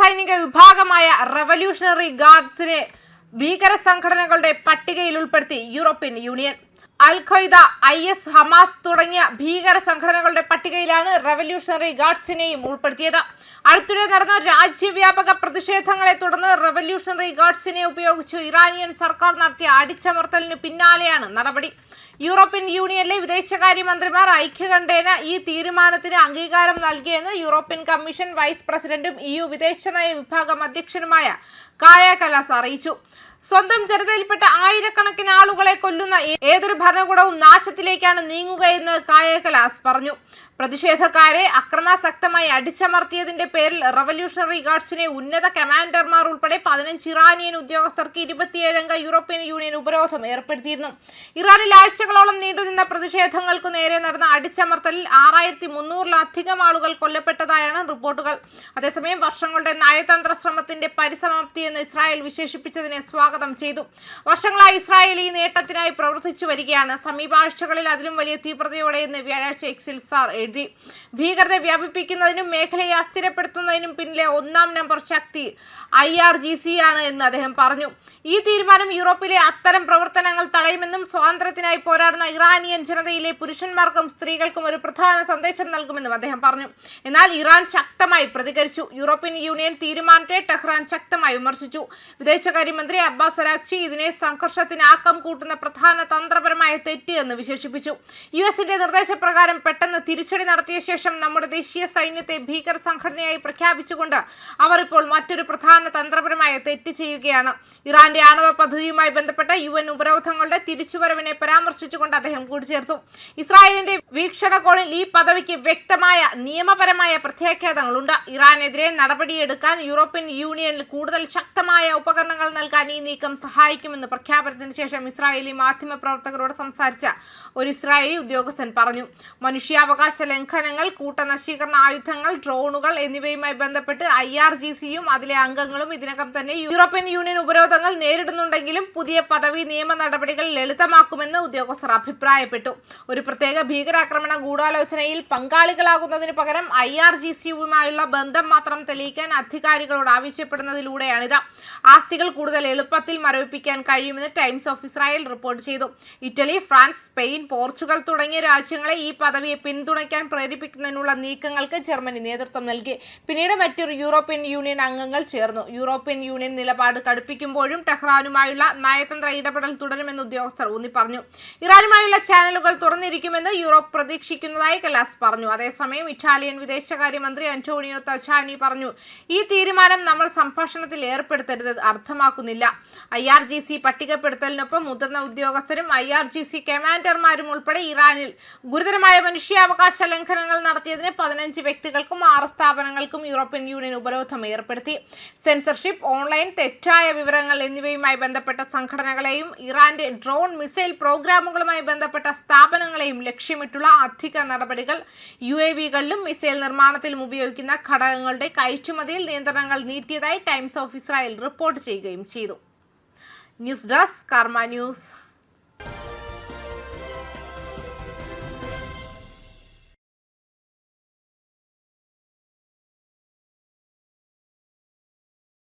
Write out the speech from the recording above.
അർദ്ധസൈനിക വിഭാഗമായ റവല്യൂഷണറി ഗാർഡ്സിനെ ഭീകര സംഘടനകളുടെ പട്ടികയിൽ ഉൾപ്പെടുത്തി European union. Al Qaeda, IS, Hamas തുടങ്ങിയ ഭീകര സംഘടനകളുടെ പട്ടികയിലാണ് റവല്യൂഷണറി ഗാർഡ്സിനെയും ഉൾപ്പെടുത്തിയത്. അടുത്തിടെ നടന്ന രാജ്യവ്യാപക പ്രതിഷേധങ്ങളെ തുടർന്ന് റവല്യൂഷണറി ഗാർഡ്സിനെ ഉപയോഗിച്ച് ഇറാനിയൻ സർക്കാർ നടത്തിയ അടിച്ചമർത്തലിന് പിന്നാലെയാണ് നടപടി. യൂറോപ്യൻ യൂണിയനിലെ വിദേശകാര്യമന്ത്രിമാർ ഐക്യകണ്ഠേന ഈ തീരുമാനത്തിന് അംഗീകാരം നൽകിയെന്ന് യൂറോപ്യൻ കമ്മീഷൻ വൈസ് പ്രസിഡന്റും EU വിദേശനയ വിഭാഗം അധ്യക്ഷനുമായ കായ കലാസ് അറിയിച്ചു. സ്വന്തം ജനതയിൽപ്പെട്ട ആയിരക്കണക്കിന് ആളുകളെ കൊല്ലുന്ന ഏതൊരു ഭരണകൂടവും നാശത്തിലേക്കാണ് നീങ്ങുകയെന്ന് കായ കലാസ് പറഞ്ഞു. പ്രതിഷേധക്കാരെ അക്രമാസക്തമായി അടിച്ചമർത്തിയതിന്റെ പേരിൽ റവല്യൂഷണറി ഗാർഡ്സിനെ ഉന്നത കമാൻഡർമാർ ഉൾപ്പെടെ 15 ഇറാനിയൻ ഉദ്യോഗസ്ഥർക്ക് 27 അംഗ യൂറോപ്യൻ യൂണിയൻ ഉപരോധം ഏർപ്പെടുത്തിയിരുന്നു. ഇറാനിൽ ആഴ്ചകളോളം നീണ്ടുനിന്ന പ്രതിഷേധങ്ങൾക്കു നേരെ നടന്ന അടിച്ചമർത്തലിൽ 6300-ലധികം ആളുകൾ കൊല്ലപ്പെട്ടതായാണ് റിപ്പോർട്ടുകൾ. അതേസമയം വർഷങ്ങളുടെ നയതന്ത്ര ശ്രമത്തിന്റെ പരിസമാപ്തി എന്ന് ഇസ്രായേൽ വിശേഷിപ്പിച്ചതിനെ സ്വാഗതം ചെയ്തു. വർഷങ്ങളായി ഇസ്രായേൽ ഈ നേട്ടത്തിനായി പ്രവർത്തിച്ചു വരികയാണ്. സമീപാഴ്ചകളിൽ അതിലും വലിയ തീവ്രതയോടെ എന്ന് വ്യാഴാഴ്ച എക്സിൽ സാർ എഴുതി. ഭീകരത വ്യാപിപ്പിക്കുന്നതിനും മേഖലയെ അസ്ഥിരപ്പെടുത്തുന്നതിനും പിന്നിലെ ഒന്നാം നമ്പർ ശക്തി IRGC ആണ് എന്ന് അദ്ദേഹം പറഞ്ഞു. ഈ തീരുമാനം യൂറോപ്പിലെ അത്തരം പ്രവർത്തനങ്ങൾ തടയുമെന്നും സ്വാതന്ത്ര്യത്തിനായി പോരാടുന്ന ഇറാനിയൻ ജനതയിലെ പുരുഷന്മാർക്കും സ്ത്രീകൾക്കും ഒരു പ്രധാന സന്ദേശം നൽകുമെന്നും അദ്ദേഹം പറഞ്ഞു. എന്നാൽ ഇറാൻ ശക്തമായി പ്രതികരിച്ചു. യൂറോപ്യൻ യൂണിയൻ തീരുമാനത്തെ ടെഹ്റാൻ ശക്തമായി വിമർശിച്ചു. വിദേശകാര്യമന്ത്രി അബ്ബാസ് അരാഗ്ചി ഇതിനെ സംഘർഷത്തിന് ആക്കം കൂട്ടുന്ന പ്രധാന തന്ത്രപരമായ തെറ്റ് എന്ന് വിശേഷിപ്പിച്ചു. US-ന്റെ നിർദ്ദേശപ്രകാരം പെട്ടെന്ന് തിരിച്ചടി നടത്തിയ ശേഷം നമ്മുടെ ദേശീയ സൈന്യത്തെ ഭീകര സംഘടനയായി പ്രഖ്യാപിച്ചുകൊണ്ട് അവർ ഇപ്പോൾ മറ്റൊരു പ്രധാന തന്ത്രപരമായ തെറ്റ് ചെയ്യുകയാണ്. ഇറാന്റെ ആണവ പദ്ധതിയുമായി ബന്ധപ്പെട്ട UN ഉപരോധങ്ങളുടെ തിരിച്ചുവരവിനെ പരാമർശിച്ചുകൊണ്ട് അദ്ദേഹം കൂട്ടിച്ചേർത്തു. ഇസ്രായേലിന്റെ വീക്ഷണകോണിൽ ഈ പദവിക്ക് വ്യക്തമായ നിയമപരമായ പ്രത്യാഘാതങ്ങളുണ്ട്. ഇറാനെതിരെ നടപടിയെടുക്കാൻ യൂറോപ്യൻ യൂണിയനിൽ കൂടുതൽ ശക്തമായ ഉപകരണങ്ങൾ നൽകാൻ ഈ നീക്കം സഹായിക്കുമെന്ന് പ്രഖ്യാപനത്തിന് ശേഷം ഇസ്രായേലി മാധ്യമ പ്രവർത്തകരോട് സംസാരിച്ച ഒരു ഇസ്രായേലി ഉദ്യോഗസ്ഥൻ പറഞ്ഞു. മനുഷ്യാവകാശ ലംഘനങ്ങൾ, കൂട്ടനശീകരണ ആയുധങ്ങൾ, ഡ്രോണുകൾ എന്നിവയുമായി ബന്ധപ്പെട്ട് IRGC-യും അതിലെ അംഗങ്ങളും ഇതിനകം തന്നെ യൂറോപ്യൻ യൂണിയൻ ഉപരോധങ്ങൾ നേരിടുന്നുണ്ടെങ്കിലും പുതിയ പദവി നിയമ നടപടികൾ ലളിതമാക്കുമെന്ന് ഉദ്യോഗസ്ഥർ അഭിപ്രായപ്പെട്ടു. ഒരു പ്രത്യേക ഭീകരാക്രമണ ഗൂഢാലോചനയിൽ പങ്കാളികളാകുന്നതിന് പകരം IRGC-യുമായുള്ള ബന്ധം മാത്രം തെളിയിക്കാൻ അധികാരികളോട് ആവശ്യപ്പെടുന്നതിലൂടെയാണിത്. ആസ്തികൾ കൂടുതൽ എളുപ്പത്തിൽ മരവിപ്പിക്കാൻ കഴിയുമെന്ന് ടൈംസ് ഓഫ് ഇസ്രായേൽ റിപ്പോർട്ട് ചെയ്തു. ഇറ്റലി, ഫ്രാൻസ്, സ്പെയിൻ, പോർച്ചുഗൽ തുടങ്ങിയ രാജ്യങ്ങളെ ഈ പദവിയെ പിന്തുണയ്ക്കാൻ പ്രേരിപ്പിക്കുന്നതിനുള്ള നീക്കങ്ങൾക്ക് ജർമ്മനി നേതൃത്വം നൽകി. പിന്നീട് മറ്റൊരു യൂറോപ്യൻ യൂണിയൻ അംഗങ്ങൾ ചേർന്നു. യൂറോപ്യൻ യൂണിയൻ നിലപാട് കടുപ്പിക്കുമ്പോഴും ടെഹ്റാനുമായുള്ള നയതന്ത്ര ഇടപെടൽ തുടരുമെന്ന് ഉദ്യോഗസ്ഥർ ഊന്നി പറഞ്ഞു. ഇറാനുമായുള്ള ചാനലുകൾ തുറന്നിരിക്കുമെന്ന് യൂറോപ്പ് പ്രതീക്ഷിക്കുന്നതായി കലാസ് പറഞ്ഞു. അതേസമയം ഇറ്റാലിയൻ വിദേശകാര്യമന്ത്രി അന്റോണിയോ തജാനി പറഞ്ഞു, ഈ തീരുമാനം നമ്മൾ സംഭാഷണത്തിൽ ഏർപ്പെടുത്തരുത് അർത്ഥമാക്കുന്നില്ല. IRGC പട്ടികപ്പെടുത്തലിനൊപ്പം മുതിർന്ന ഉദ്യോഗസ്ഥരും IRGC കമാൻഡർമാരും ഉൾപ്പെടെ ഇറാനിൽ ഗുരുതരമായ മനുഷ്യാവകാശ ലംഘനങ്ങൾ നടത്തിയതിന് 15 വ്യക്തികൾക്കും 6 സ്ഥാപനങ്ങൾക്കും യൂറോപ്യൻ യൂണിയൻ ഉപരോധം ഏർപ്പെടുത്തി. സെൻസർഷിപ്പ്, ഓൺലൈൻ തെറ്റായ വിവരങ്ങൾ എന്നിവയുമായി ബന്ധപ്പെട്ട സംഘടനകളെയും ഇറാന്റെ ഡ്രോൺ മിസൈൽ പ്രോഗ്രാമുകളുമായി ബന്ധപ്പെട്ട സ്ഥാപനങ്ങളെയും ലക്ഷ്യമിട്ടുള്ള അധിക നടപടികൾ, UAV-കളിലും മിസൈൽ നിർമ്മാണത്തിലും ഉപയോഗിക്കുന്ന ഘടകങ്ങളുടെ കയറ്റുമതിയിൽ നിയന്ത്രണങ്ങൾ നീട്ടിയതായി ടൈംസ് ഓഫ് ഇസ്രായേൽ റിപ്പോർട്ട് ചെയ്യുകയും ചെയ്തു. ന്യൂസ് ഡെസ്ക് കർമ്മ ന്യൂസ്.